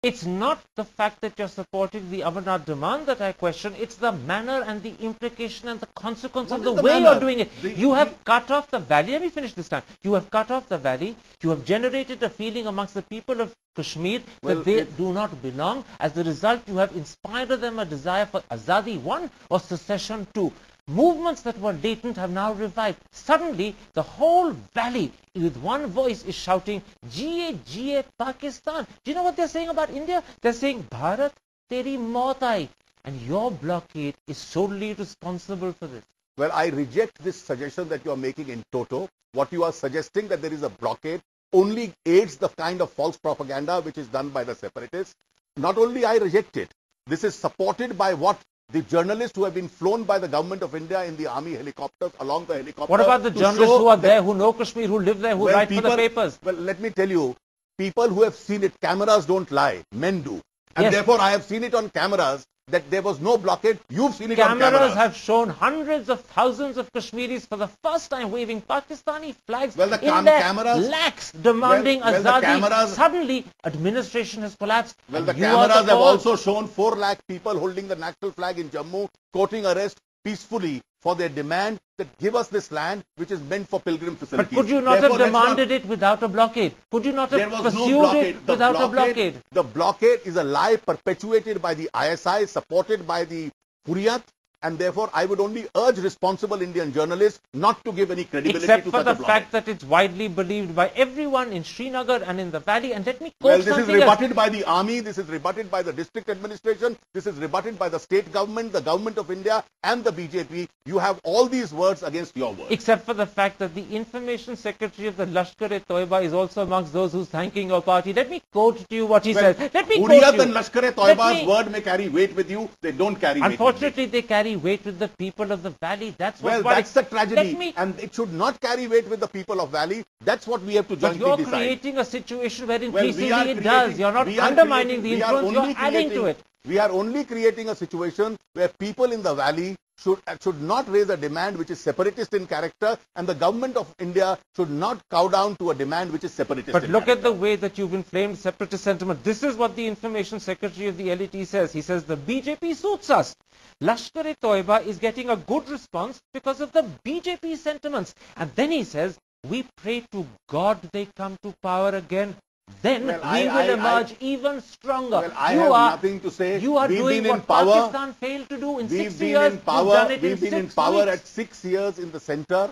It's not the fact that you're supporting the Amarnath demand that I question, it's the manner and the implication and the consequence of the way you're doing it. You have cut off the valley. Let me finish this time. You have cut off the valley. You have generated a feeling amongst the people of Kashmir that they do not belong. As a result, you have inspired them a desire for Azadi 1 or secession 2. Movements that were latent have now revived. Suddenly, the whole valley with one voice is shouting, Jiye Pakistan. Do you know what they're saying about India? They're saying, Bharat, teri maut aayi. And your blockade is solely responsible for this. Well, I reject this suggestion that you are making in toto. What you are suggesting that there is a blockade only aids the kind of false propaganda which is done by the separatists. Not only I reject it, this is supported by what the journalists who have been flown by the government of India in the army helicopters, along the helicopters. What about the journalists who are there, who know Kashmir, who live there, who write for the papers? Well, let me tell you, people who have seen it, cameras don't lie, men do. And therefore, I have seen it on cameras that there was no blockade. You've seen it on cameras. Cameras have shown hundreds of thousands of Kashmiris for the first time waving Pakistani flags in their lakhs, demanding Azadi. Suddenly, administration has collapsed. Well, the cameras have also shown 4 lakh people holding the national flag in Jammu, courting arrest peacefully for their demand that give us this land which is meant for pilgrim facilities. But could you not have demanded it without a blockade? Could you not have pursued it without a blockade? The blockade is a lie perpetuated by the ISI, supported by the Hurriyat, and therefore I would only urge responsible Indian journalists not to give any credibility to such a blockade. Except for the fact that it's widely believed by everyone in Srinagar and in the valley. And let me quote this is rebutted by the army, this is rebutted by the district administration, this is rebutted by the state government, the government of India and the BJP. You have all these words against your words. Except for the fact that the information secretary of the Lashkar-e-Toiba is also amongst those who's thanking your party. Let me quote to you what he says. Let me quote Hurriyat and Lashkar-e-Toiba's word may carry weight with you. They don't carry weight. Unfortunately, they carry weight with the people of the valley. That's what. Well, that's the tragedy, and it should not carry weight with the people of valley. That's what we have to jointly decide. But you're creating a situation where increasingly it does. You're not undermining the influence. You're adding to it. We are only creating a situation where people in the valley should not raise a demand which is separatist in character, and the government of India should not cow down to a demand which is separatist. But look at the way that you've inflamed separatist sentiment. This is what the information secretary of the LET says. He says the BJP suits us. Lashkar-e-Toiba is getting a good response because of the BJP sentiments. And then he says, we pray to God they come to power again. Then we will emerge even stronger. Well, I have nothing to say. You are doing what Pakistan failed to do in 6 years. We've been in power at 6 years in the center.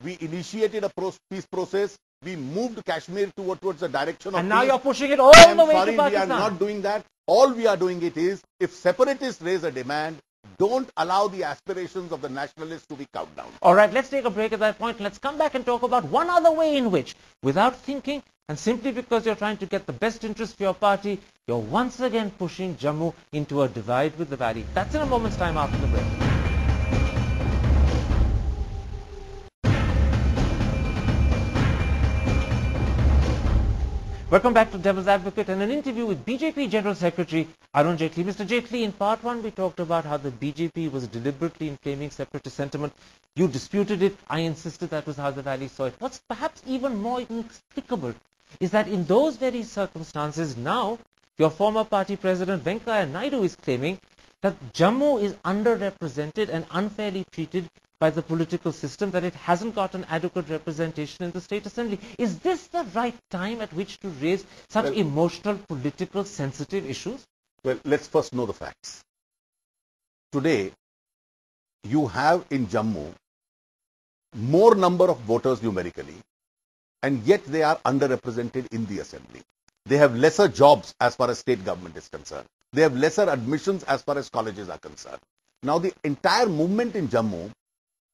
We initiated a peace process. We moved Kashmir towards the direction of peace. And now you're pushing it all the way to Pakistan. We are not doing that. All we are doing it is, if separatists raise a demand, don't allow the aspirations of the nationalists to be cowed down. All right, let's take a break at that point. Let's come back and talk about one other way in which, without thinking, and simply because you're trying to get the best interest for your party, you're once again pushing Jammu into a divide with the valley. That's in a moment's time after the break. Welcome back to Devil's Advocate and an interview with BJP General Secretary ArunJaitley. Mr. Jaitley, in part 1 we talked about how the BJP was deliberately inflaming separatist sentiment. You disputed it. I insisted that was how the valley saw it. What's perhaps even more inexplicable is that in those very circumstances now, your former party president Venkaiah Naidu is claiming that Jammu is underrepresented and unfairly treated by the political system, that it hasn't got an adequate representation in the state assembly. Is this the right time at which to raise such emotional, political, sensitive issues? Well, let's first know the facts. Today, you have in Jammu more number of voters numerically, and yet they are underrepresented in the assembly. They have lesser jobs as far as state government is concerned. They have lesser admissions as far as colleges are concerned. Now, the entire movement in Jammu,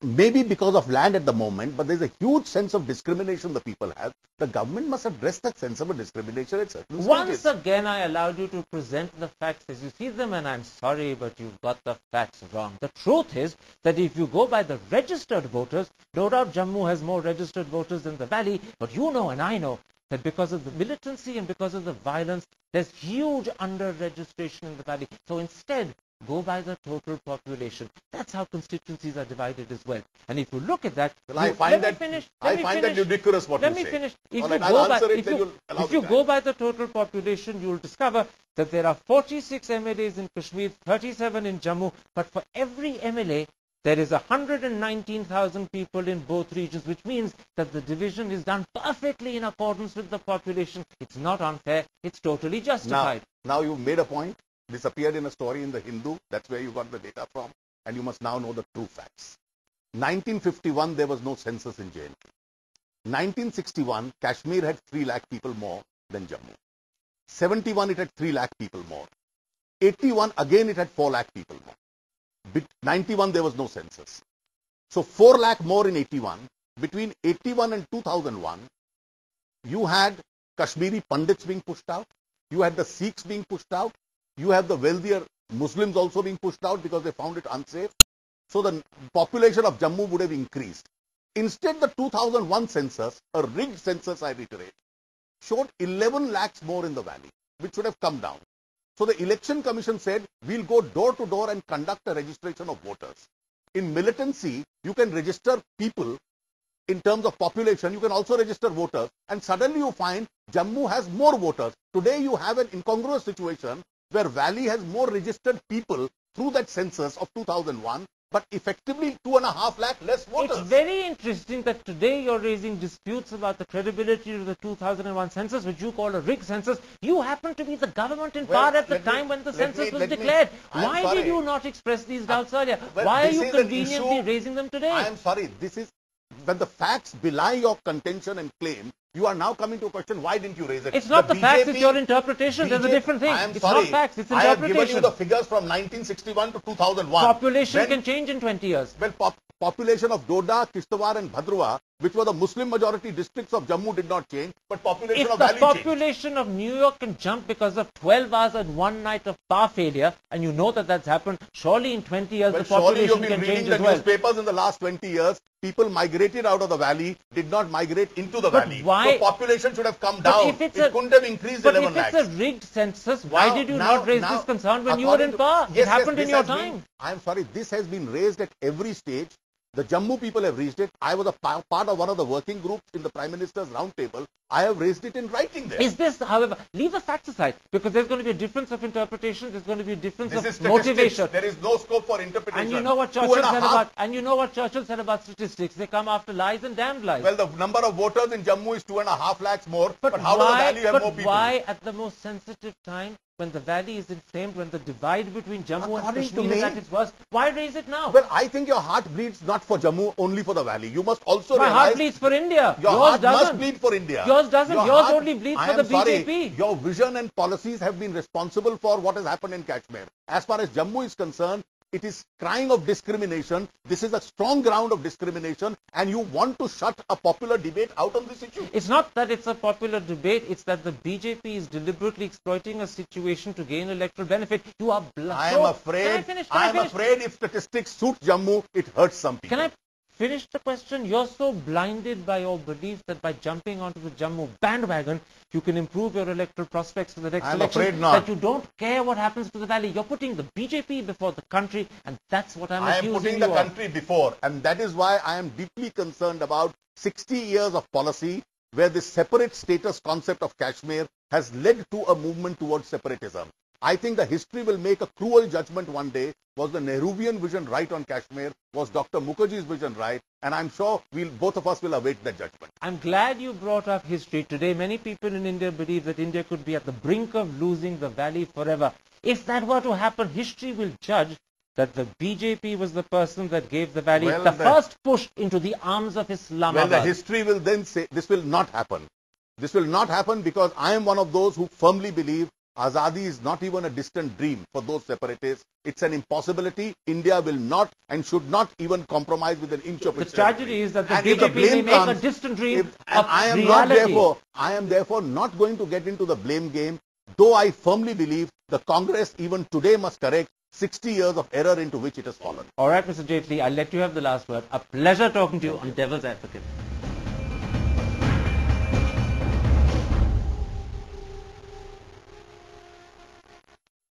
maybe because of land at the moment, but there's a huge sense of discrimination the people have. The government must address that sense of a discrimination at certain stages. Once again, I allowed you to present the facts as you see them, and I'm sorry, but you've got the facts wrong. The truth is that if you go by the registered voters, no doubt Jammu has more registered voters than the valley, but you know and I know that because of the militancy and because of the violence, there's huge under-registration in the valley. So instead, go by the total population. That's how constituencies are divided as well. And if you look at that, well, I find that ludicrous what you say. Let me finish. If All you right, I'll go answer by, it, then you'll allow if me you time. go by the total population, you will discover that there are 46 MLAs in Kashmir, 37 in Jammu, but for every MLA, there is 119,000 people in both regions, which means that the division is done perfectly in accordance with the population. It's not unfair. It's totally justified. Now you've made a point. This appeared in a story in the Hindu. That's where you got the data from. And you must now know the true facts. 1951, there was no census in J&K. 1961, Kashmir had 3 lakh people more than Jammu. 71, it had 3 lakh people more. 81, again it had 4 lakh people more. 91, there was no census. So 4 lakh more in 81. Between 81 and 2001, you had Kashmiri Pandits being pushed out. You had the Sikhs being pushed out. You have the wealthier Muslims also being pushed out because they found it unsafe. So the population of Jammu would have increased. Instead, the 2001 census, a rigged census, I reiterate, showed 11 lakhs more in the valley, which should have come down. So the election commission said, we'll go door to door and conduct a registration of voters. In militancy, you can register people in terms of population. You can also register voters. And suddenly you find Jammu has more voters. Today you have an incongruous situation where Valley has more registered people through that census of 2001, but effectively 2.5 lakh less voters. It's very interesting that today you're raising disputes about the credibility of the 2001 census, which you call a rigged census. You happen to be the government in power at the time when the census was declared. Why did you not express these doubts earlier? Why are you conveniently raising them today? I am sorry. This is when the facts belie your contention and claim. You are now coming to a question, why didn't you raise it? It's not the facts, it's your interpretation. There's a different thing. It's not facts, it's interpretation. I have given you the figures from 1961 to 2001. Population can change in 20 years. Well, population of Doda, Kishtwar and Bhadrwa, which were the Muslim majority districts of Jammu, did not change, but population of Valley changed. If the population of New York can jump because of 12 hours and one night of power failure, and you know that that's happened, surely in 20 years the population can change as well. Surely you've been reading the newspapers in the last 20 years. People migrated out of the valley, did not migrate into the valley. Why? So population should have come down. It couldn't have increased 11 lakhs. But if it's a rigged census, why did you not raise this concern when you were in power? It happened in your time. I'm sorry, this has been raised at every stage. The Jammu people have raised it. I was a part of one of the working groups in the Prime Minister's roundtable. I have raised it in writing there. Is this, however, leave the facts aside, because there's going to be a difference of interpretation, there's going to be a difference of motivation. There is no scope for interpretation. And you know what Churchill said about statistics. They come after lies and damned lies. Well, the number of voters in Jammu is 2.5 lakhs more. But how does the valley have more people? But why at the most sensitive time, when the valley is inflamed, when the divide between Jammu and Kashmir is at its worst, why raise it now? Well, I think your heart bleeds not for Jammu, only for the valley. You must also realize... My heart bleeds for India. Your heart must bleed for India. Yours doesn't. Yours only bleeds for the BJP. Your vision and policies have been responsible for what has happened in Kashmir. As far as Jammu is concerned, it is crying of discrimination. This is a strong ground of discrimination, and you want to shut a popular debate out on this issue. It's not that it's a popular debate, it's that the BJP is deliberately exploiting a situation to gain electoral benefit. You are I am afraid if statistics suit Jammu, it hurts some people. Can I finish the question? You're so blinded by your belief that by jumping onto the Jammu bandwagon, you can improve your electoral prospects for the next election, that you don't care what happens to the valley. You're putting the BJP before the country, and that's what I'm accusing you of. I am putting the country before, and that is why I am deeply concerned about 60 years of policy where this separate status concept of Kashmir has led to a movement towards separatism. I think the history will make a cruel judgment one day. Was the Nehruvian vision right on Kashmir? Was Dr. Mukherjee's vision right? And I'm sure both of us will await that judgment. I'm glad you brought up history. Today, many people in India believe that India could be at the brink of losing the valley forever. If that were to happen, history will judge that the BJP was the person that gave the valley the first push into the arms of Islamabad. Well, the history will then say this will not happen. This will not happen because I am one of those who firmly believe Azadi is not even a distant dream for those separatists. It's an impossibility. India will not and should not even compromise with an inch of its territory. The tragedy is that the BJP may make a distant dream of reality. I am therefore not going to get into the blame game, though I firmly believe the Congress even today must correct 60 years of error into which it has fallen. All right, Mr. Jaitley, I'll let you have the last word. A pleasure talking to you on Devil's Advocate.